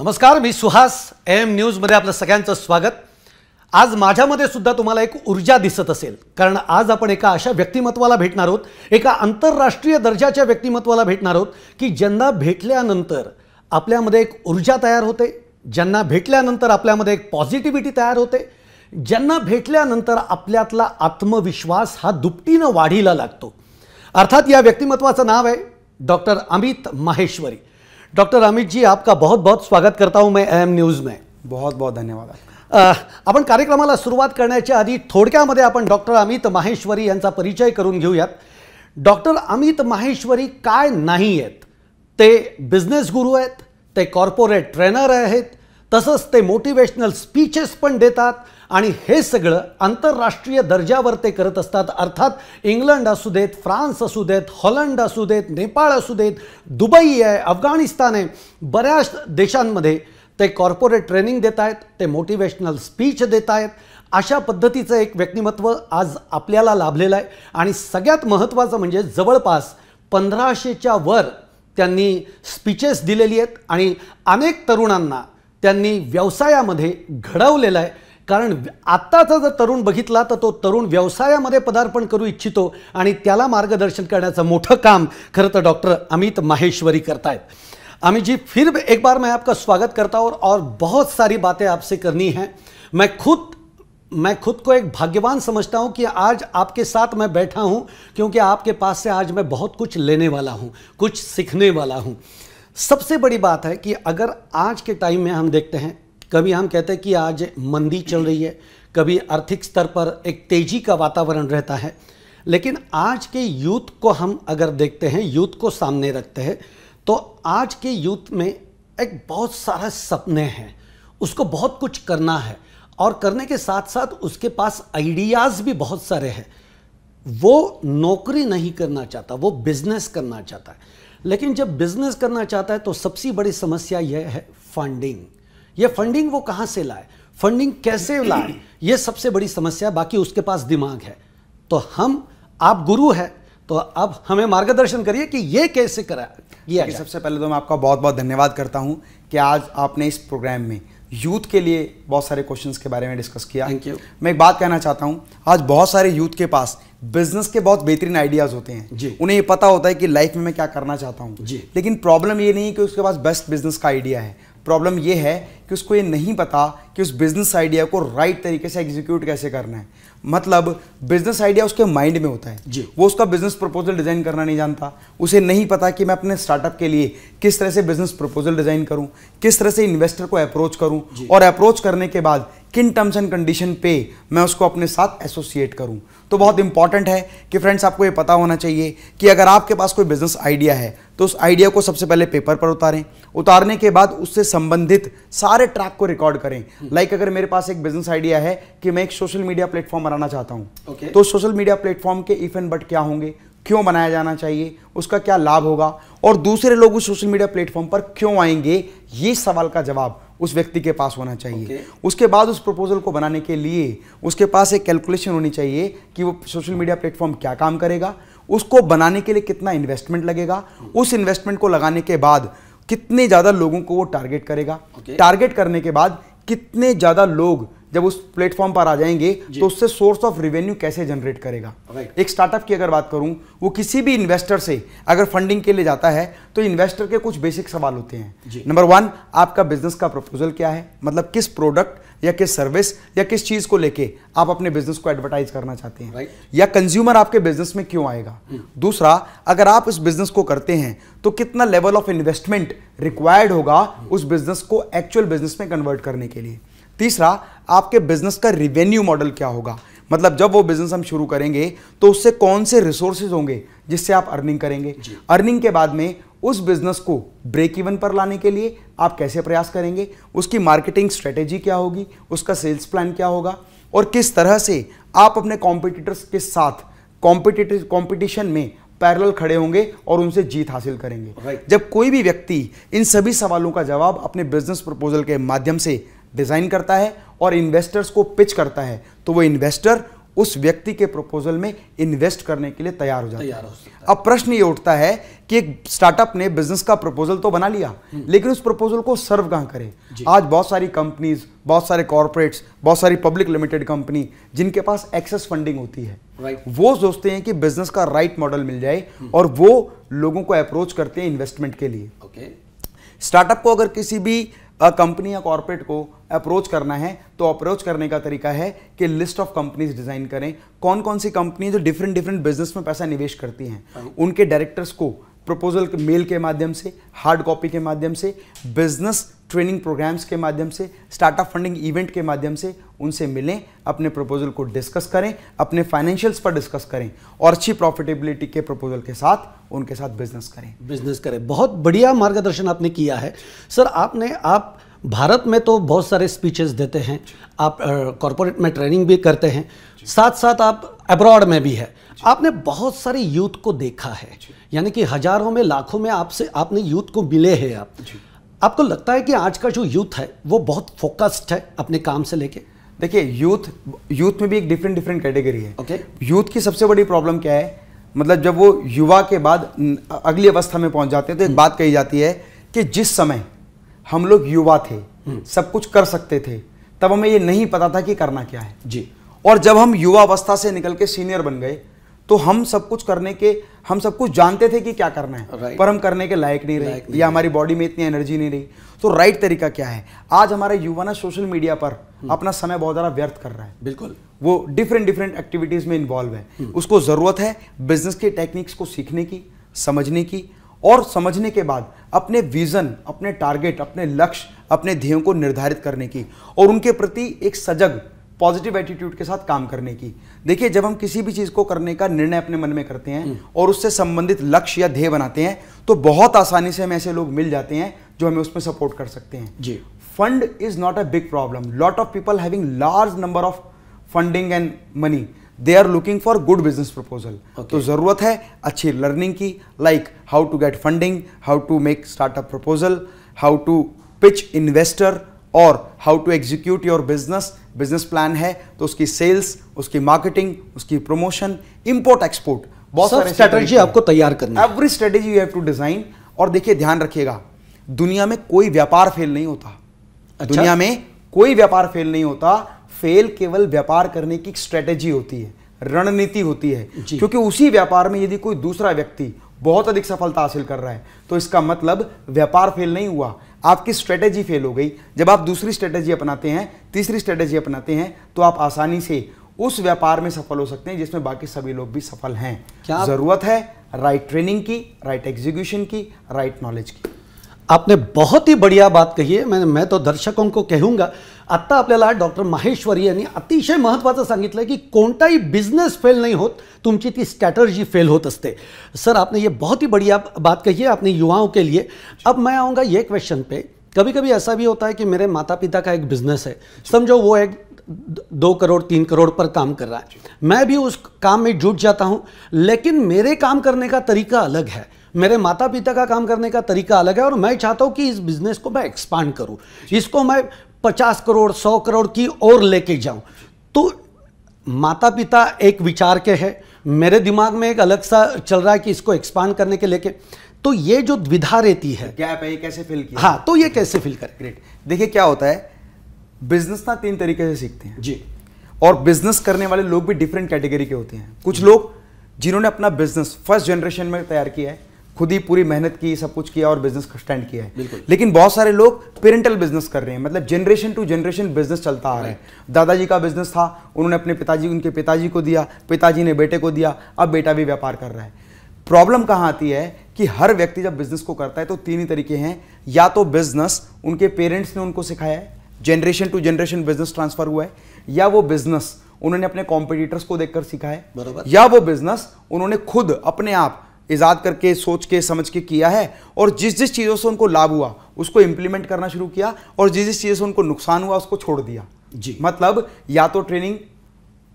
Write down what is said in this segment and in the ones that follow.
नमस्कार, मी सुहास एम न्यूजमध्ये आपलं सगळ्यांचं स्वागत। आज माझ्यामध्ये सुद्धा तुम्हाला एक ऊर्जा दिसत असेल, कारण आज आपण एका अशा व्यक्तिमत्वाला भेटणार आहोत, एका आंतरराष्ट्रीय दर्जाच्या व्यक्तिमत्वाला भेटणार आहोत की ज्यांना भेटल्यानंतर आपल्यामध्ये एक ऊर्जा तयार होते, ज्यांना भेटल्यानंतर आपल्यामध्ये एक पॉझिटिव्हिटी तयार होते, ज्यांना भेटल्यानंतर आपल्यातला आत्मविश्वास हा दुपटीनं वाढीला लागतो। अर्थात या व्यक्तिमत्वाचं नाव है डॉक्टर अमित माहेश्वरी। डॉक्टर अमित जी, आपका बहुत बहुत स्वागत करता हूं मैं एम न्यूज़ में। बहुत बहुत धन्यवाद। आपण कार्यक्रमाला सुरुवात करण्याच्या आधी थोडक्यामध्ये आपण डॉक्टर अमित माहेश्वरी यांचा परिचय करून घेऊयात। डॉक्टर अमित माहेश्वरी काय नाही आहेत, ते बिझनेस गुरु आहेत, ते कॉर्पोरेट ट्रेनर आहेत, तसंच ते मोटिवेशनल स्पीचेस पण देतात आणि हे सगळं आंतरराष्ट्रीय दर्जावर ते करत असतात। अर्थात इंग्लंड असू देत, फ्रान्स असू देत, हॉलंड असू देत, नेपाळ असू देत, दुबई आहे, अफगाणिस्तान आहे, बऱ्याच देशांमध्ये ते कॉर्पोरेट ट्रेनिंग देत आहेत, ते मोटिवेशनल स्पीच देत आहेत। अशा पद्धतीचं एक व्यक्तिमत्व आज आपल्याला लाभलेलं आहे आणि सगळ्यात महत्त्वाचं म्हणजे जवळपास 1500च्या वर त्यांनी स्पीचेस दिलेली आहेत आणि अनेक तरुणांना त्यांनी व्यवसायामध्ये घडवलेलं आहे। कारण आत्ताचा जर तरुण बघितला तर तो तरुण व्यवसायामध्ये पदार्पण करू इच्छितो आणि त्याला मार्गदर्शन करण्याचं मोठं काम खरं तर डॉक्टर अमित माहेश्वरी करतायत। अमित जी, फिर एक बार मैं आपका स्वागत करता हूँ और बहुत सारी बातें आपसे करनी हैं। मैं खुद को एक भाग्यवान समझता हूँ कि आज आपके साथ मैं बैठा हूँ, क्योंकि आपके पास से आज मैं बहुत कुछ लेने वाला हूँ, कुछ सीखने वाला हूँ। सबसे बड़ी बात है कि अगर आज के टाइम में हम देखते हैं, कभी हम कहते हैं कि आज मंदी चल रही है, कभी आर्थिक स्तर पर एक तेज़ी का वातावरण रहता है, लेकिन आज के यूथ को हम अगर देखते हैं, यूथ को सामने रखते हैं, तो आज के यूथ में एक बहुत सारे सपने हैं, उसको बहुत कुछ करना है और करने के साथ साथ उसके पास आइडियाज़ भी बहुत सारे हैं। वो नौकरी नहीं करना चाहता, वो बिज़नेस करना चाहता है। लेकिन जब बिज़नेस करना चाहता है तो सबसे बड़ी समस्या यह है फंडिंग। ये फंडिंग वो कहाँ से लाए, फंडिंग कैसे लाए, ये सबसे बड़ी समस्या। बाकी उसके पास दिमाग है। तो आप गुरु हैं, तो अब हमें मार्गदर्शन करिए कि ये कैसे करा ये। सबसे पहले तो मैं आपका बहुत बहुत धन्यवाद करता हूँ कि आज आपने इस प्रोग्राम में यूथ के लिए बहुत सारे क्वेश्चंस के बारे में डिस्कस किया। Thank you. मैं एक बात कहना चाहता हूँ, आज बहुत सारे यूथ के पास बिजनेस के बहुत बेहतरीन आइडियाज़ होते हैं जी। उन्हें ये पता होता है कि लाइफ में मैं क्या करना चाहता हूँ जी। लेकिन प्रॉब्लम ये नहीं कि उसके पास बेस्ट बिजनेस का आइडिया है। प्रॉब्लम ये है कि उसको ये नहीं पता कि उस बिजनेस आइडिया को राइट तरीके से एग्जीक्यूट कैसे करना है। मतलब बिजनेस आइडिया उसके माइंड में होता है जी। वो उसका बिजनेस प्रपोजल डिज़ाइन करना नहीं जानता। उसे नहीं पता कि मैं अपने स्टार्टअप के लिए किस तरह से बिजनेस प्रपोजल डिज़ाइन करूं, किस तरह से इन्वेस्टर को अप्रोच करूं और अप्रोच करने के बाद किन टर्म्स एंड कंडीशन पे मैं उसको अपने साथ एसोसिएट करूं। तो बहुत इंपॉर्टेंट है कि फ्रेंड्स, आपको ये पता होना चाहिए कि अगर आपके पास कोई बिजनेस आइडिया है तो उस आइडिया को सबसे पहले पेपर पर उतारें। उतारने के बाद उससे संबंधित सारे ट्रैक को रिकॉर्ड करें। लाइक अगर मेरे पास एक बिजनेस आइडिया है कि मैं एक सोशल मीडिया प्लेटफॉर्म बनाना चाहता हूं तो सोशल मीडिया प्लेटफॉर्म के इफ एंड बट क्या होंगे, क्यों बनाया जाना चाहिए, उसका क्या लाभ होगा और दूसरे लोग उस सोशल मीडिया प्लेटफॉर्म पर क्यों आएंगे, ये सवाल का जवाब उस व्यक्ति के पास होना चाहिए। उसके बाद उस प्रपोजल को बनाने के लिए उसके पास एक कैलकुलेशन होनी चाहिए कि वो सोशल मीडिया प्लेटफॉर्म क्या काम करेगा, उसको बनाने के लिए कितना इन्वेस्टमेंट लगेगा, उस इन्वेस्टमेंट को लगाने के बाद कितने ज़्यादा लोगों को वो टारगेट करेगा, टारगेट करने के बाद कितने ज़्यादा लोग जब उस प्लेटफॉर्म पर आ जाएंगे तो उससे सोर्स ऑफ रेवेन्यू कैसे जनरेट करेगा। एक स्टार्टअप की अगर बात करूं, वो किसी भी इन्वेस्टर से अगर फंडिंग के लिए जाता है तो इन्वेस्टर के कुछ बेसिक सवाल होते हैं। नंबर 1, आपका बिजनेस का प्रपोजल क्या है, मतलब किस प्रोडक्ट या किस सर्विस या किस चीज को लेके आप अपने बिजनेस को एडवर्टाइज करना चाहते हैं या कंज्यूमर आपके बिजनेस में क्यों आएगा। दूसरा, अगर आप इस बिजनेस को करते हैं तो कितना लेवल ऑफ इन्वेस्टमेंट रिक्वायर्ड होगा उस बिजनेस को एक्चुअल बिजनेस में कन्वर्ट करने के लिए। तीसरा, आपके बिजनेस का रिवेन्यू मॉडल क्या होगा, मतलब जब वो बिजनेस हम शुरू करेंगे तो उससे कौन से रिसोर्सेज होंगे जिससे आप अर्निंग करेंगे। अर्निंग के बाद में उस बिजनेस को ब्रेक इवन पर लाने के लिए आप कैसे प्रयास करेंगे, उसकी मार्केटिंग स्ट्रेटेजी क्या होगी, उसका सेल्स प्लान क्या होगा और किस तरह से आप अपने कॉम्पिटिटर्स के साथ कॉम्पिटिशन में पैरेलल खड़े होंगे और उनसे जीत हासिल करेंगे। जब कोई भी व्यक्ति इन सभी सवालों का जवाब अपने बिजनेस प्रपोजल के माध्यम से डिजाइन करता है और इन्वेस्टर्स को पिच करता है तो वो इन्वेस्टर उस व्यक्ति के प्रपोजल में इन्वेस्ट करने के लिए तैयार हो जाता है। सकता है। अब प्रश्न ये उठता है कि एक स्टार्टअप ने बिजनेस का प्रपोजल तो बना लिया, लेकिन उस प्रपोजल को सर्व कहां करें? आज बहुत सारी कंपनीज, बहुत सारे कॉर्पोरेट्स, बहुत सारी पब्लिक लिमिटेड कंपनी जिनके पास एक्सेस फंडिंग होती है, वो सोचते हैं कि बिजनेस का राइट मॉडल मिल जाए और वो लोगों को अप्रोच करते हैं इन्वेस्टमेंट के लिए। स्टार्टअप को अगर किसी भी कंपनी या कॉर्पोरेट को अप्रोच करना है तो अप्रोच करने का तरीका है कि लिस्ट ऑफ कंपनीज डिजाइन करें, कौन कौन सी कंपनी जो डिफरेंट डिफरेंट बिजनेस में पैसा निवेश करती हैं, उनके डायरेक्टर्स को प्रपोजल मेल के माध्यम से, हार्ड कॉपी के माध्यम से, बिजनेस ट्रेनिंग प्रोग्राम्स के माध्यम से, स्टार्टअप फंडिंग इवेंट के माध्यम से उनसे मिलें, अपने प्रपोजल को डिस्कस करें, अपने फाइनेंशियल्स पर डिस्कस करें और अच्छी प्रॉफिटेबिलिटी के प्रपोजल के साथ उनके साथ बिजनेस करें। बहुत बढ़िया मार्गदर्शन आपने किया है सर। आप भारत में तो बहुत सारे स्पीचेस देते हैं, आप कॉर्पोरेट में ट्रेनिंग भी करते हैं, साथ साथ आप अब्रॉड में भी है। आपने बहुत सारे यूथ को देखा है, यानी कि हजारों में लाखों में आपने यूथ को मिले हैं। आपको लगता है कि आज का जो यूथ है वो बहुत फोकस्ड है अपने काम से लेके? देखिए, यूथ में भी एक डिफरेंट कैटेगरी है। यूथ की सबसे बड़ी प्रॉब्लम क्या है, मतलब जब वो युवा के बाद अगली अवस्था में पहुंच जाते हैं तो एक बात कही जाती है कि जिस समय हम लोग युवा थे, सब कुछ कर सकते थे, तब हमें ये नहीं पता था कि करना क्या है जी। और जब हम युवा अवस्था से निकल के सीनियर बन गए तो हम सब कुछ जानते थे कि क्या करना है, पर हम करने के लायक नहीं रहे, या हमारी बॉडी में इतनी एनर्जी नहीं रही। तो राइट तरीका क्या है? आज हमारा युवा ना सोशल मीडिया पर अपना समय बहुत ज़्यादा व्यर्थ कर रहा है। बिल्कुल, वो डिफरेंट एक्टिविटीज में इन्वॉल्व है। उसको जरूरत है बिजनेस के टेक्निक्स को सीखने की, समझने की, और समझने के बाद अपने विजन, अपने टारगेट, अपने लक्ष्य, अपने ध्येयों को निर्धारित करने की और उनके प्रति एक सजग पॉजिटिव एटीट्यूड के साथ काम करने की। देखिए, जब हम किसी भी चीज को करने का निर्णय अपने मन में करते हैं और उससे संबंधित लक्ष्य या ध्येय बनाते हैं तो बहुत आसानी से हमें ऐसे लोग मिल जाते हैं जो हमें उसमें सपोर्ट कर सकते हैं जी। Fund is not a big problem. Lot of people having large number of funding and money, they are looking for good business proposal. तो जरूरत है अच्छी लर्निंग की, like how to get funding, how to make startup proposal, how to pitch investor, और how to execute your business plan है तो उसकी sales, उसकी मार्केटिंग, उसकी प्रमोशन, इंपोर्ट एक्सपोर्ट, बहुत सारे स्ट्रेटजी आपको तैयार करना है। Every strategy you have to design. और देखिए, ध्यान रखिएगा, दुनिया में कोई व्यापार फेल नहीं होता। अच्छा? दुनिया में कोई व्यापार फेल नहीं होता। फेल केवल व्यापार करने की स्ट्रेटेजी होती है, रणनीति होती है, क्योंकि उसी व्यापार में यदि कोई दूसरा व्यक्ति बहुत अधिक सफलता हासिल कर रहा है तो इसका मतलब व्यापार फेल नहीं हुआ, आपकी स्ट्रेटेजी फेल हो गई। जब आप दूसरी स्ट्रेटेजी अपनाते हैं, तीसरी स्ट्रेटेजी अपनाते हैं, तो आप आसानी से उस व्यापार में सफल हो सकते हैं जिसमें बाकी सभी लोग भी सफल हैं। क्या जरूरत है? राइट ट्रेनिंग की, राइट एग्जीक्यूशन की, राइट नॉलेज की। आपने बहुत ही बढ़िया बात कही है। मैं तो दर्शकों को कहूंगा, आत्ता आपल्याला डॉक्टर माहेश्वरी यांनी अतिशय महत्त्वाचं सांगितलं की कोणताही बिझनेस फेल नहीं होत, तुमची ती स्ट्रैटेजी फेल होत असते। सर, आपने ये बहुत ही बढ़िया बात कही है अपने युवाओं के लिए। अब मैं आऊँगा ये क्वेश्चन पे, कभी कभी ऐसा भी होता है कि मेरे माता पिता का एक बिजनेस है, समझो वो एक 2 करोड़ 3 करोड़ पर काम कर रहा है, मैं भी उस काम में जुट जाता हूँ, लेकिन मेरे काम करने का तरीका अलग है, मेरे माता पिता का काम करने का तरीका अलग है, और मैं चाहता हूँ कि इस बिजनेस को मैं एक्सपांड करूँ, इसको मैं 50 करोड़ 100 करोड़ की ओर लेके जाऊँ। तो माता पिता एक विचार के हैं, मेरे दिमाग में एक अलग सा चल रहा है कि इसको एक्सपांड करने के लेके, तो ये जो द्विधा रहती है, गैप है, ये कैसे फिल किया? हाँ, तो ये कैसे फिल करें? ग्रेट। देखिए, क्या होता है, बिजनेस ना 3 तरीके से सीखते हैं जी, और बिजनेस करने वाले लोग भी डिफरेंट कैटेगरी के होते हैं। कुछ लोग जिन्होंने अपना बिजनेस फर्स्ट जनरेशन में तैयार किया है, खुद ही पूरी मेहनत की, सब कुछ किया और बिजनेस स्टैंड किया है। लेकिन बहुत सारे लोग पेरेंटल बिजनेस कर रहे हैं, मतलब जनरेशन टू जनरेशन बिजनेस चलता आ रहा है। दादाजी का बिजनेस था, उन्होंने अपने उनके पिताजी को दिया, पिताजी ने बेटे को दिया, अब बेटा भी व्यापार कर रहा है। प्रॉब्लम कहाँ आती है कि हर व्यक्ति जब बिजनेस को करता है तो 3 ही तरीके हैं, या तो बिजनेस उनके पेरेंट्स ने उनको सिखाया है, generation to generation business transfer हुआ है, या वो बिजनेस उन्होंने अपने कॉम्पिटिटर्स को देखकर सीखा है, या वो बिजनेस उन्होंने खुद अपने आप इजाद करके, सोच के, समझ के किया है, और जिस जिस चीज़ों से उनको लाभ हुआ उसको इंप्लीमेंट करना शुरू किया, और जिस जिस चीज़ों से उनको नुकसान हुआ उसको छोड़ दिया जी। मतलब या तो ट्रेनिंग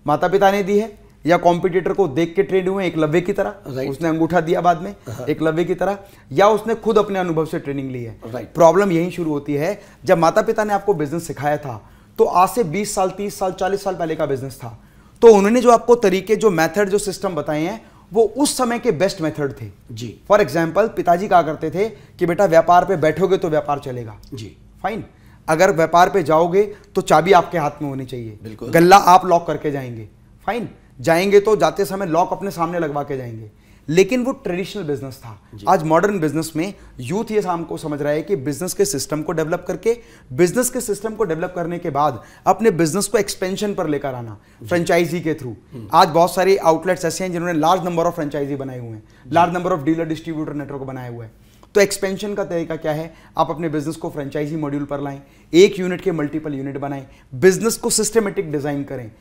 माता पिता ने दी है, या कॉम्पिटिटर को देख के ट्रेन हुए एकलव्य की तरह, उसने अंगूठा दिया बाद में एकलव्य की तरह, या उसने खुद अपने अनुभव से ट्रेनिंग ली है। प्रॉब्लम यही शुरू होती है, जब माता पिता ने आपको बिजनेस सिखाया था तो आज से 20 साल 30 साल 40 साल पहले का बिजनेस था, तो उन्होंने जो आपको तरीके, जो मेथड, जो सिस्टम बताए हैं, वो उस समय के बेस्ट मेथड थे जी। फॉर एग्जाम्पल पिताजी कहा करते थे कि बेटा व्यापार पे बैठोगे तो व्यापार चलेगा जी, फाइन। अगर व्यापार पे जाओगे तो चाबी आपके हाथ में होनी चाहिए, बिल्कुल। गल्ला आप लॉक करके जाएंगे, फाइन। जाएंगे तो जाते समय लॉक अपने सामने लगवा के जाएंगे। लेकिन वो ट्रेडिशनल बिजनेस था। आज मॉडर्न बिजनेस में यूथ ये हमको समझ रहा है कि बिजनेस के सिस्टम को डेवलप करके, बिजनेस के सिस्टम को डेवलप करने के बाद अपने बिजनेस को एक्सपेंशन पर लेकर आना फ्रेंचाइजी के थ्रू। आज बहुत सारे आउटलेट्स ऐसे हैं जिन्होंने लार्ज नंबर ऑफ फ्रेंचाइजी बनाए हुए हैं, large number of dealer distributor network बनाया हुआ है। तो एक्सपेंशन का तरीका क्या है? आप अपने बिजनेस को फ्रेंचाइजी मॉड्यूल पर लाएं, एक यूनिट के मल्टीपल यूनिट बनाएं, बिजनेस को सिस्टमेटिक डिजाइन करें,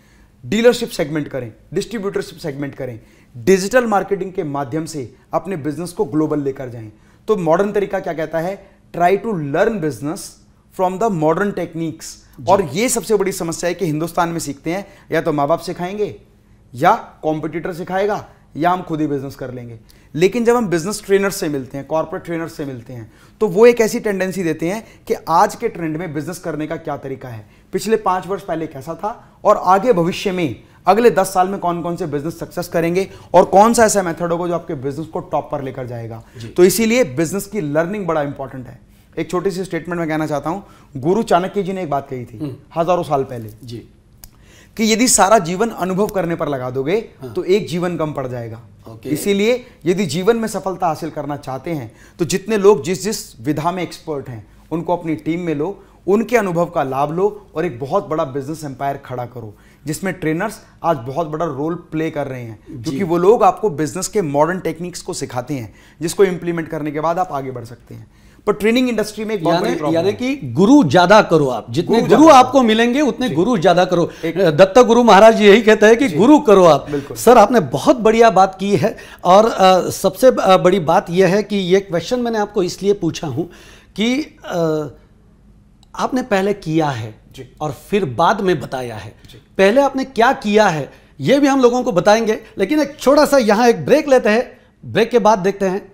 डीलरशिप सेगमेंट करें, डिस्ट्रीब्यूटरशिप सेगमेंट करें, डिजिटल मार्केटिंग के माध्यम से अपने बिजनेस को ग्लोबल लेकर जाएं। तो मॉडर्न तरीका क्या कहता है? Try to learn business from the modern techniques. और ये सबसे बड़ी समस्या है कि हिंदुस्तान में सीखते हैं या तो माँ बाप सिखाएंगे, या कॉम्पिटिटर सिखाएगा, या हम खुद ही बिजनेस कर लेंगे। लेकिन जब हम बिजनेस ट्रेनर्स से मिलते हैं, कॉर्पोरेट ट्रेनर्स से मिलते हैं, तो वो एक ऐसी टेंडेंसी देते हैं कि आज के ट्रेंड में बिजनेस करने का क्या तरीका है, पिछले 5 वर्ष पहले कैसा था, और आगे भविष्य में अगले 10 साल में कौन कौन से बिजनेस सक्सेस करेंगे, और कौन सा ऐसा मेथड होगा जो आपके बिजनेस को टॉप पर लेकर जाएगा। तो इसीलिए बिजनेस की लर्निंग बड़ा इंपॉर्टेंट है। एक छोटी सी स्टेटमेंट में कहना चाहता हूं। गुरु चाणक्य जी ने एक बात कही थी हजारों साल पहले जी, कि यदि सारा जीवन अनुभव करने पर लगा दोगे तो एक जीवन कम पड़ जाएगा। इसीलिए यदि जीवन में सफलता हासिल करना चाहते हैं तो जितने लोग जिस जिस विधा में एक्सपर्ट हैं उनको अपनी टीम में लो, उनके अनुभव का लाभ लो, और एक बहुत बड़ा बिजनेस एम्पायर खड़ा करो, जिसमें ट्रेनर्स आज बहुत बड़ा रोल प्ले कर रहे हैं, क्योंकि वो लोग आपको बिजनेस के मॉडर्न टेक्निक्स को सिखाते हैं, जिसको इंप्लीमेंट करने के बाद आप आगे बढ़ सकते हैं। पर ट्रेनिंग इंडस्ट्री में एक बहुत बड़ी प्रॉब्लम, यानी कि गुरु ज्यादा करो। आप जितने गुरु आपको मिलेंगे उतने गुरु ज्यादा करो। दत्त गुरु महाराज यही कहते हैं कि गुरु करो आप। सर, आपने बहुत बढ़िया बात की है। और सबसे बड़ी बात यह है कि ये क्वेश्चन मैंने आपको इसलिए पूछा हूं कि आपने पहले किया है और फिर बाद में बताया है। पहले आपने क्या किया है ये भी हम लोगों को बताएंगे, लेकिन एक छोटा सा यहां एक ब्रेक लेते हैं। ब्रेक के बाद देखते हैं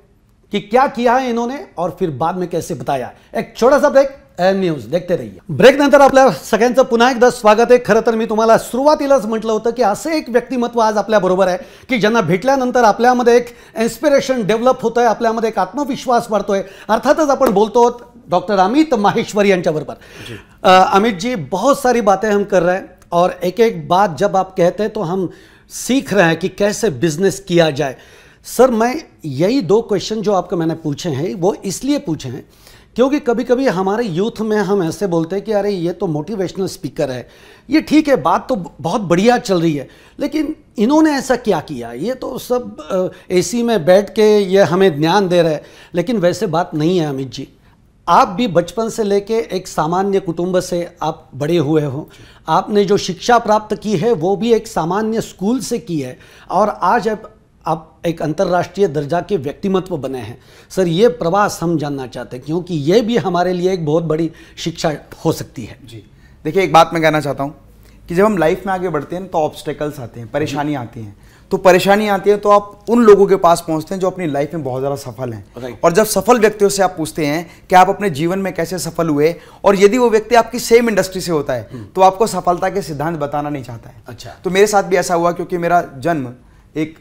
कि क्या किया है इन्होंने और फिर बाद में कैसे बताया। एक छोटा सा ब्रेक, न्यूज देखते रहिए। ब्रेक नंतर आपल्या सगळ्यांचं पुन्हा एकदा स्वागत आहे। खरं तर मी तुम्हाला सुरुवातीलाच म्हटलं होतं की असं एक व्यक्तिमत्व आज आपल्या बरोबर आहे की ज्यांना भेटल्यानंतर आपल्यामध्ये एक इन्स्पिरेशन डेव्हलप होतंय, आपल्यामध्ये एक आत्मविश्वास वाढतोय। अर्थातच आपण बोलतो डॉक्टर अमित माहेश्वरी यांच्याबरोबर। अमित जी, बहुत सारी बातें हम कर रहे हैं और एक एक बात जब आप कहते हैं तो हम सीख रहे हैं कि कैसे बिजनेस किया जाए। सर, मैं यही 2 क्वेश्चन जो आपको मैंने पूछे हैं वो इसलिए पूछे हैं क्योंकि कभी कभी हमारे यूथ में हम ऐसे बोलते हैं कि अरे ये तो मोटिवेशनल स्पीकर है, ये ठीक है, बात तो बहुत बढ़िया चल रही है, लेकिन इन्होंने ऐसा क्या किया, ये तो सब एसी में बैठ के ये हमें ज्ञान दे रहे हैं। लेकिन वैसे बात नहीं है अमित जी। आप भी बचपन से लेके एक सामान्य कुटुंब से आप बड़े हुए हो। आपने जो शिक्षा प्राप्त की है वो भी एक सामान्य स्कूल से की है और आज आप एक अंतर्राष्ट्रीय दर्जा के व्यक्तिमत्व बने हैं। सर, ये प्रवास हम जानना चाहते हैं क्योंकि ये भी हमारे लिए एक बहुत बड़ी शिक्षा हो सकती है। जी देखिए, एक बात मैं कहना चाहता हूँ कि जब हम लाइफ में आगे बढ़ते हैं तो ऑब्स्टेकल्स आते हैं, परेशानियाँ आती हैं। तो परेशानी आती है तो आप उन लोगों के पास पहुंचते हैं जो अपनी लाइफ में बहुत ज़्यादा सफल हैं। और जब सफल व्यक्तियों से आप पूछते हैं कि आप अपने जीवन में कैसे सफल हुए, और यदि वो व्यक्ति आपकी सेम इंडस्ट्री से होता है तो आपको सफलता के सिद्धांत बताना नहीं चाहता है। अच्छा। तो मेरे साथ भी ऐसा हुआ, क्योंकि मेरा जन्म एक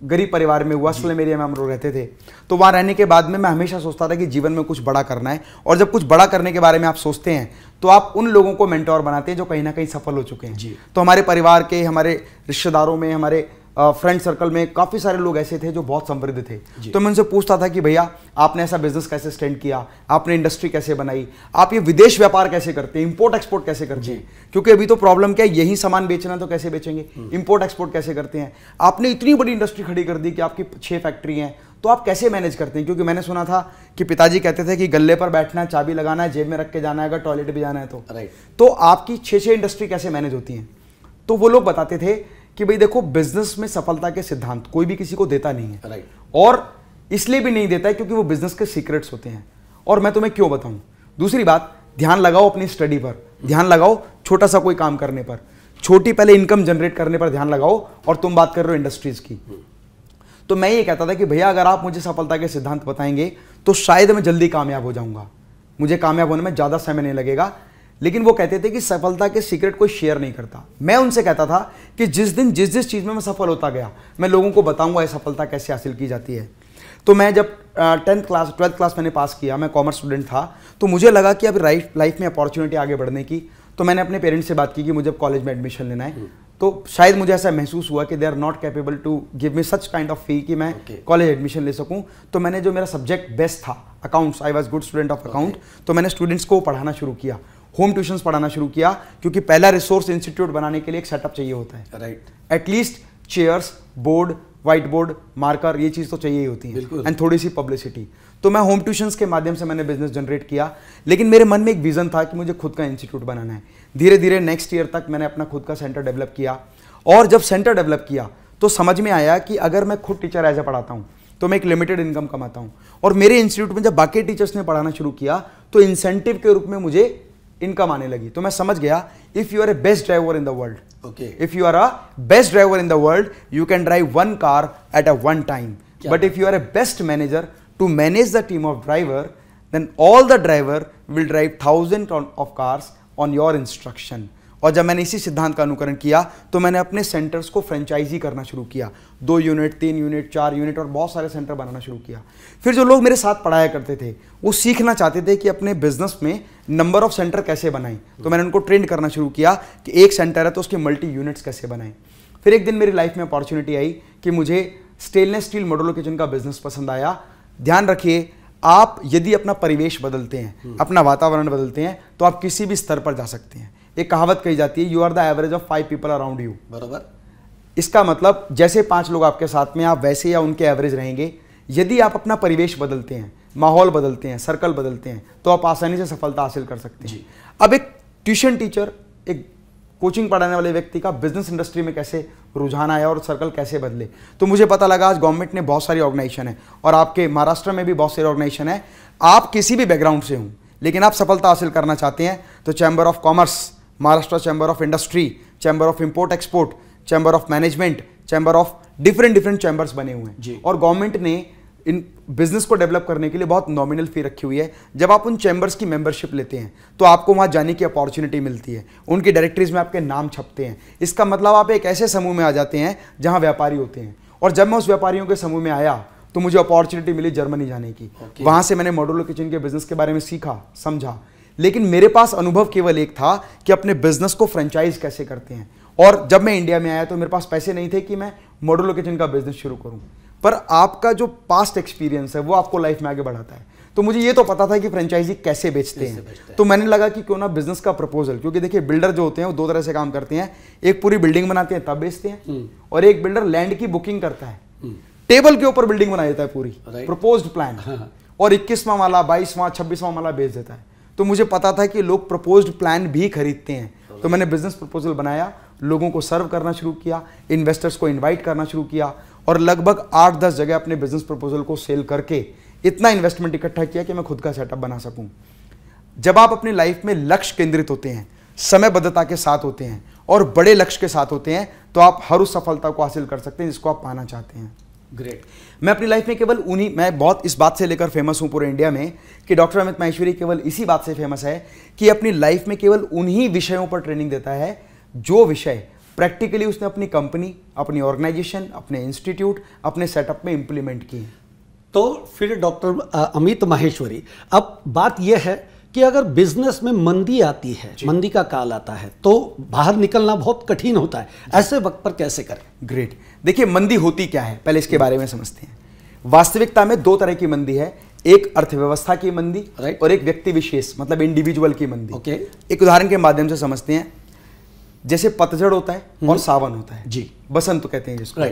गरीब परिवार में हुआ। असलम एरिया में हम लोग रहते थे, तो वहाँ रहने के बाद में मैं हमेशा सोचता था कि जीवन में कुछ बड़ा करना है। और जब कुछ बड़ा करने के बारे में आप सोचते हैं तो आप उन लोगों को मेंटोर बनाते हैं जो कहीं ना कहीं सफल हो चुके हैं। तो हमारे परिवार के, हमारे रिश्तेदारों में, हमारे फ्रेंड सर्कल में काफ़ी सारे लोग ऐसे थे जो बहुत समृद्ध थे। तो मैं उनसे पूछता था कि भैया, आपने ऐसा बिजनेस कैसे स्टैंड किया, आपने इंडस्ट्री कैसे बनाई, आप ये विदेश व्यापार कैसे करते हैं, इंपोर्ट एक्सपोर्ट कैसे करते हैं, क्योंकि अभी तो प्रॉब्लम क्या है, यही सामान बेचना तो कैसे बेचेंगे, इंपोर्ट एक्सपोर्ट कैसे करते हैं। आपने इतनी बड़ी इंडस्ट्री खड़ी कर दी कि आपकी 6 फैक्ट्री हैं, तो आप कैसे मैनेज करते हैं। क्योंकि मैंने सुना था कि पिताजी कहते थे कि गल्ले पर बैठना है, चाबी लगाना है, जेब में रख के जाना है, अगर टॉयलेट भी जाना है तो आपकी 6 इंडस्ट्री कैसे मैनेज होती हैं। तो वो लोग बताते थे कि भाई देखो, बिजनेस में सफलता के सिद्धांत कोई भी किसी को देता नहीं है। और इसलिए भी नहीं देता है क्योंकि वो बिजनेस के सीक्रेट्स होते हैं। और मैं तुम्हें क्यों बताऊं। दूसरी बात, ध्यान लगाओ अपनी स्टडी पर, ध्यान लगाओ छोटा सा कोई काम करने पर, छोटी पहले इनकम जनरेट करने पर ध्यान लगाओ। और तुम बात कर रहे हो इंडस्ट्रीज की, तो मैं ये कहता था कि भैया, अगर आप मुझे सफलता के सिद्धांत बताएंगे तो शायद मैं जल्दी कामयाब हो जाऊंगा, मुझे कामयाब होने में ज्यादा समय नहीं लगेगा। लेकिन वो कहते थे कि सफलता के सीक्रेट कोई शेयर नहीं करता। मैं उनसे कहता था कि जिस दिन जिस चीज़ में मैं सफल होता गया, मैं लोगों को बताऊंगा ये सफलता कैसे हासिल की जाती है। तो मैं जब 12th क्लास मैंने पास किया, मैं कॉमर्स स्टूडेंट था, तो मुझे लगा कि अब लाइफ में अपॉर्चुनिटी आगे बढ़ने की। तो मैंने अपने पेरेंट्स से बात की कि मुझे कॉलेज में एडमिशन लेना है। तो शायद मुझे ऐसा महसूस हुआ कि they are not capable to give me such kind of fee कि मैं कॉलेज एडमिशन ले सकूं। तो मैंने, जो मेरा सब्जेक्ट बेस्ट था accounts, I was good student of account, तो मैंने स्टूडेंट्स को पढ़ाना शुरू किया, होम ट्यूशंस पढ़ाना शुरू किया, क्योंकि पहला रिसोर्स इंस्टीट्यूट बनाने के लिए एक सेटअप चाहिए होता है। Right. At least chairs, board, white board, marker, ये चीज़ तो चाहिए ही होती है, एंड थोड़ी सी पब्लिसिटी। तो मैं होम ट्यूशंस के माध्यम से मैंने बिजनेस जनरेट किया, लेकिन मेरे मन में एक विजन था कि मुझे खुद का इंस्टीट्यूट बनाना है। धीरे धीरे नेक्स्ट ईयर तक मैंने अपना खुद का सेंटर डेवलप किया, और जब सेंटर डेवलप किया तो समझ में आया कि अगर मैं खुद टीचर एज ए पढ़ाता हूँ तो मैं एक लिमिटेड इनकम कमाता हूँ, और मेरे इंस्टीट्यूट में जब बाकी टीचर्स ने पढ़ाना शुरू किया तो इंसेंटिव के रूप में मुझे इनकम आने लगी। तो मैं समझ गया, if you are a best driver in the world, if you are a best driver in the world, you can drive one car at a one time. But if you are a best manager to manage the team of driver, then all the driver will drive thousands of cars on your instruction. और जब मैंने इसी सिद्धांत का अनुकरण किया तो मैंने अपने सेंटर्स को फ्रेंचाइजी करना शुरू किया, 2 यूनिट, 3 यूनिट, 4 यूनिट, और बहुत सारे सेंटर बनाना शुरू किया। फिर जो लोग मेरे साथ पढ़ाया करते थे वो सीखना चाहते थे कि अपने बिजनेस में नंबर ऑफ सेंटर कैसे बनाएं, तो मैंने उनको ट्रेन करना शुरू किया कि एक सेंटर है तो उसके मल्टी यूनिट्स कैसे बनाएं। फिर एक दिन मेरी लाइफ में अपॉर्चुनिटी आई कि मुझे स्टेनलेस स्टील मॉड्यूलर किचन का बिजनेस पसंद आया। ध्यान रखिए, आप यदि अपना परिवेश बदलते हैं, अपना वातावरण बदलते हैं, तो आप किसी भी स्तर पर जा सकते हैं। एक कहावत कही जाती है, you are the average of 5 people around you. बराबर। इसका मतलब जैसे 5 लोग आपके साथ में, आप वैसे या उनके एवरेज रहेंगे। यदि आप अपना परिवेश बदलते हैं, माहौल बदलते हैं, सर्कल बदलते हैं, तो आप आसानी से सफलता हासिल कर सकते हैं। अब एक ट्यूशन टीचर, एक कोचिंग पढ़ाने वाले व्यक्ति का बिजनेस इंडस्ट्री में कैसे रुझान आया और सर्कल कैसे बदले, तो मुझे पता लगा आज गवर्नमेंट ने बहुत सारी ऑर्गेनाइजेशन है, और आपके महाराष्ट्र में भी बहुत सारी ऑर्गेनाइजेशन है। आप किसी भी बैकग्राउंड से हों, लेकिन आप सफलता हासिल करना चाहते हैं, तो chamber of commerce, Maharashtra chamber of industry, chamber of import export, chamber of management, chamber of different chambers बने हुए हैं। और गवर्नमेंट ने इन बिजनेस को डेवलप करने के लिए बहुत नॉमिनल फी रखी हुई है। जब आप उन चैम्बर्स की मेंबरशिप लेते हैं तो आपको वहां जाने की अपॉर्चुनिटी मिलती है, उनकी डायरेक्टरीज में आपके नाम छपते हैं। इसका मतलब आप एक ऐसे समूह में आ जाते हैं जहां व्यापारी होते हैं। और जब मैं उस व्यापारियों के समूह में आया तो मुझे अपॉर्चुनिटी मिली जर्मनी जाने की। वहां से मैंने मॉड्यूलर किचन के बिजनेस के बारे में सीखा, समझा, लेकिन मेरे पास अनुभव केवल एक था कि अपने बिजनेस को फ्रेंचाइज कैसे करते हैं। और जब मैं इंडिया में आया तो मेरे पास पैसे नहीं थे कि मैं मॉड्यूलर किचन का बिजनेस शुरू करूं। पर आपका जो पास्ट एक्सपीरियंस है वो आपको लाइफ में आगे बढ़ाता है। तो मुझे ये तो पता था कि फ्रेंचाइजी कैसे बेचते हैं, तो मैंने लगा कि क्यों ना बिजनेस का प्रपोजल, क्योंकि देखिए बिल्डर जो होते हैं वो 2 तरह से काम करते हैं, एक पूरी बिल्डिंग बनाते हैं तब बेचते हैं, और एक बिल्डर लैंड की बुकिंग करता है, टेबल के ऊपर बिल्डिंग बना देता है पूरी, प्रपोज्ड प्लान, और 21वां माला, 22वां, 26वां माला बेच देता है। तो मुझे पता था कि लोग प्रपोज्ड प्लान भी खरीदते हैं। तो मैंने बिजनेस प्रपोजल बनाया, लोगों को सर्व करना शुरू किया, इन्वेस्टर्स को इनवाइट करना शुरू किया, और लगभग 8-10 जगह अपने बिजनेस प्रपोजल को सेल करके इतना इन्वेस्टमेंट इकट्ठा किया कि मैं खुद का सेटअप बना सकूं। जब आप अपनी लाइफ में लक्ष्य केंद्रित होते हैं, समयबद्धता के साथ होते हैं और बड़े लक्ष्य के साथ होते हैं, तो आप हर उस सफलता को हासिल कर सकते हैं जिसको आप पाना चाहते हैं। ग्रेट। मैं अपनी लाइफ में केवल मैं बहुत इस बात से लेकर फेमस हूं पूरे इंडिया में कि डॉक्टर अमित माहेश्वरी केवल इसी बात से फेमस है कि अपनी लाइफ में केवल उन्हीं विषयों पर ट्रेनिंग देता है जो विषय प्रैक्टिकली उसने अपनी कंपनी, अपनी ऑर्गेनाइजेशन, अपने इंस्टीट्यूट, अपने सेटअप में इंप्लीमेंट की। तो फिर डॉक्टर अमित माहेश्वरी, अब बात यह है कि अगर बिजनेस में मंदी आती है, मंदी का काल आता है, तो बाहर निकलना बहुत कठिन होता है, ऐसे वक्त पर कैसे करें? ग्रेट। देखिए मंदी होती क्या है, पहले इसके बारे में समझते हैं। वास्तविकता में 2 तरह की मंदी है, एक अर्थव्यवस्था की मंदी और एक व्यक्ति विशेष मतलब इंडिविजुअल की मंदी। एक उदाहरण के माध्यम से समझते हैं। जैसे पतझड़ होता है और सावन होता है, जी, बसंत कहते हैं जिसको।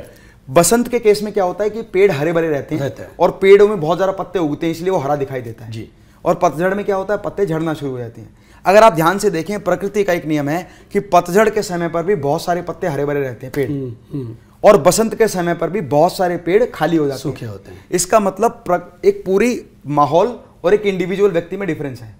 बसंत के केस में क्या होता है कि पेड़ हरे भरे रहते हैं और पेड़ों में बहुत ज्यादा पत्ते उगते हैं, इसलिए वो हरा दिखाई देता है, जी। और पतझड़ में क्या होता है, पत्ते झड़ना शुरू हो जाते हैं। अगर आप ध्यान से देखें, प्रकृति का एक नियम है कि पतझड़ के समय पर भी बहुत सारे पत्ते हरे भरे रहते हैं पेड़, और बसंत के समय पर भी बहुत सारे पेड़ खाली हो जाते हैं, सूखे होते हैं। इसका मतलब एक पूरी माहौल और एक इंडिविजुअल व्यक्ति में डिफरेंस है।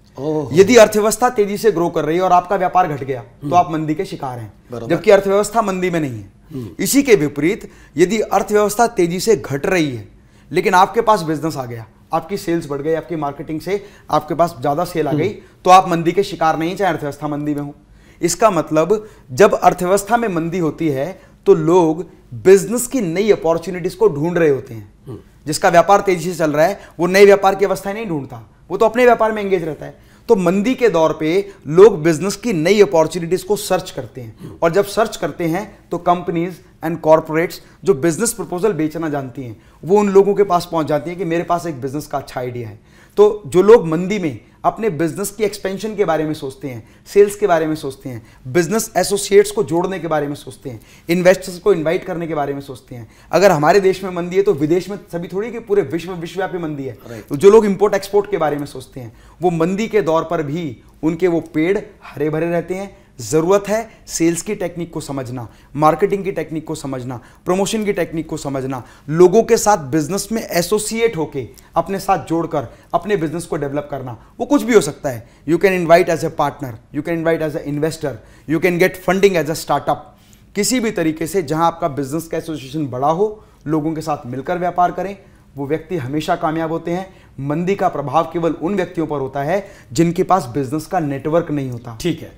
यदि अर्थव्यवस्था तेजी से ग्रो कर रही है और आपका व्यापार घट गया तो आप मंदी के शिकार हैं, जबकि अर्थव्यवस्था मंदी में नहीं है। इसी के विपरीत यदि अर्थव्यवस्था तेजी से घट रही है लेकिन आपके पास बिजनेस आ गया आपकी सेल्स बढ़ गई, आपकी मार्केटिंग से आपके पास ज्यादा सेल आ गई, तो आप मंदी के शिकार नहीं, चाहे अर्थव्यवस्था मंदी में हो। इसका मतलब जब अर्थव्यवस्था में मंदी होती है तो लोग बिजनेस की नई अपॉर्चुनिटीज को ढूंढ रहे होते हैं। जिसका व्यापार तेजी से चल रहा है वो नए व्यापार की अवस्था नहीं ढूंढता, वो तो अपने व्यापार में एंगेज रहता है। तो मंदी के दौर पे लोग बिजनेस की नई अपॉर्चुनिटीज को सर्च करते हैं, और जब सर्च करते हैं तो कंपनीज एंड कॉर्पोरेट्स जो बिजनेस प्रपोजल बेचना जानती हैं वो उन लोगों के पास पहुंच जाती हैं कि मेरे पास एक बिजनेस का अच्छा आइडिया है। तो जो लोग मंदी में अपने बिजनेस की एक्सपेंशन के बारे में सोचते हैं, सेल्स के बारे में सोचते हैं, बिजनेस एसोसिएट्स को जोड़ने के बारे में सोचते हैं, इन्वेस्टर्स को इनवाइट करने के बारे में सोचते हैं। अगर हमारे देश में मंदी है तो विदेश में सभी थोड़ी कि पूरे विश्वव्यापी मंदी है। तो जो लोग इंपोर्ट एक्सपोर्ट के बारे में सोचते हैं वो मंदी के दौर पर भी उनके वो पेड़ हरे भरे रहते हैं। जरूरत है सेल्स की टेक्निक को समझना, मार्केटिंग की टेक्निक को समझना, प्रमोशन की टेक्निक को समझना, लोगों के साथ बिजनेस में एसोसिएट होके अपने साथ जोड़कर अपने बिजनेस को डेवलप करना। वो कुछ भी हो सकता है। You can invite as a partner, you can invite as a investor, you can get funding as a startup. किसी भी तरीके से जहां आपका बिजनेस का एसोसिएशन बड़ा हो, लोगों के साथ मिलकर व्यापार करें, वो व्यक्ति हमेशा कामयाब होते हैं। मंदी का प्रभाव केवल उन व्यक्तियों पर होता है जिनके पास बिजनेस का नेटवर्क नहीं होता। ठीक है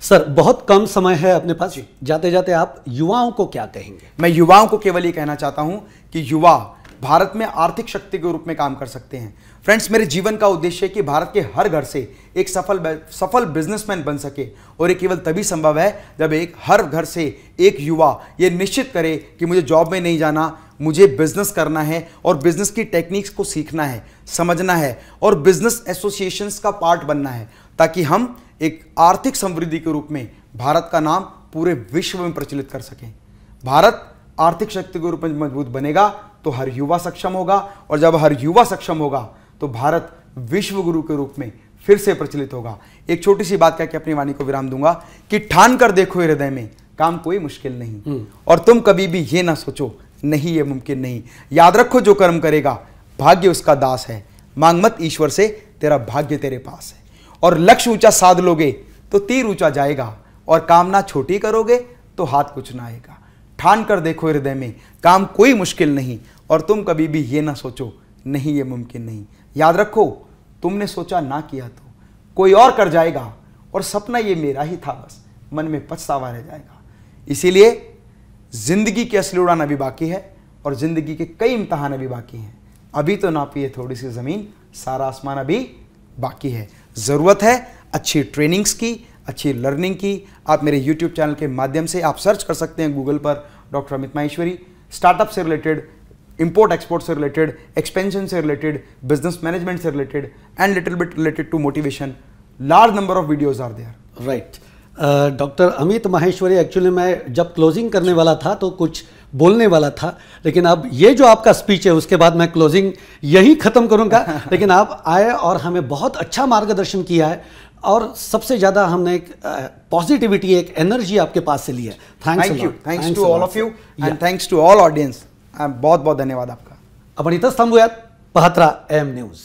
सर, बहुत कम समय है अपने पास, जाते जाते आप युवाओं को क्या कहेंगे? मैं युवाओं को केवल ये कहना चाहता हूं कि युवा भारत में आर्थिक शक्ति के रूप में काम कर सकते हैं। फ्रेंड्स, मेरे जीवन का उद्देश्य है कि भारत के हर घर से एक सफल बिजनेसमैन बन सके, और ये केवल तभी संभव है जब हर घर से एक युवा ये निश्चित करे कि मुझे जॉब में नहीं जाना, मुझे बिजनेस करना है और बिजनेस की टेक्निक्स को सीखना है, समझना है और बिजनेस एसोसिएशंस का पार्ट बनना है, ताकि हम एक आर्थिक समृद्धि के रूप में भारत का नाम पूरे विश्व में प्रचलित कर सकें। भारत आर्थिक शक्ति के रूप में मजबूत बनेगा तो हर युवा सक्षम होगा, और जब हर युवा सक्षम होगा तो भारत विश्व गुरु के रूप में फिर से प्रचलित होगा। एक छोटी सी बात कह के अपनी वाणी को विराम दूंगा कि ठान कर देखो हृदय में काम कोई मुश्किल नहीं, और तुम कभी भी ये ना सोचो नहीं ये मुमकिन नहीं। याद रखो जो कर्म करेगा भाग्य उसका दास है, मांग मत ईश्वर से तेरा भाग्य तेरे पास है। और लक्ष्य ऊंचा साध लोगे तो तीर ऊंचा जाएगा, और कामना छोटी करोगे तो हाथ कुछ ना आएगा। ठान कर देखो हृदय में काम कोई मुश्किल नहीं, और तुम कभी भी ये ना सोचो नहीं ये मुमकिन नहीं। याद रखो तुमने सोचा ना किया तो कोई और कर जाएगा, और सपना ये मेरा ही था बस मन में पछतावा रह जाएगा। इसीलिए जिंदगी की असली उड़ान अभी बाकी है, और जिंदगी के कई इम्तहान अभी बाकी हैं। अभी तो नापी है थोड़ी सी जमीन, सारा आसमान अभी बाकी है। जरूरत है अच्छी ट्रेनिंग्स की, अच्छी लर्निंग की। आप मेरे YouTube चैनल के माध्यम से आप सर्च कर सकते हैं गूगल पर डॉक्टर अमित माहेश्वरी। स्टार्टअप से रिलेटेड, इंपोर्ट एक्सपोर्ट से रिलेटेड, एक्सपेंशन से रिलेटेड, बिजनेस मैनेजमेंट से related and little bit related to motivation, large number of videos are there. Right. Doctor Amit Maheshwari, actually मैं जब क्लोजिंग करने वाला था तो कुछ बोलने वाला था, लेकिन अब ये जो आपका स्पीच है उसके बाद मैं क्लोजिंग यही खत्म करूंगा। लेकिन आप आए और हमें बहुत अच्छा मार्गदर्शन किया है, और सबसे ज़्यादा हमने एक पॉजिटिविटी, एक एनर्जी आपके पास से ली है। Thanks to all of you and thanks to all audience. बहुत बहुत धन्यवाद आपका। आपण इथंच थांबूयात। पाहत रहा AM न्यूज।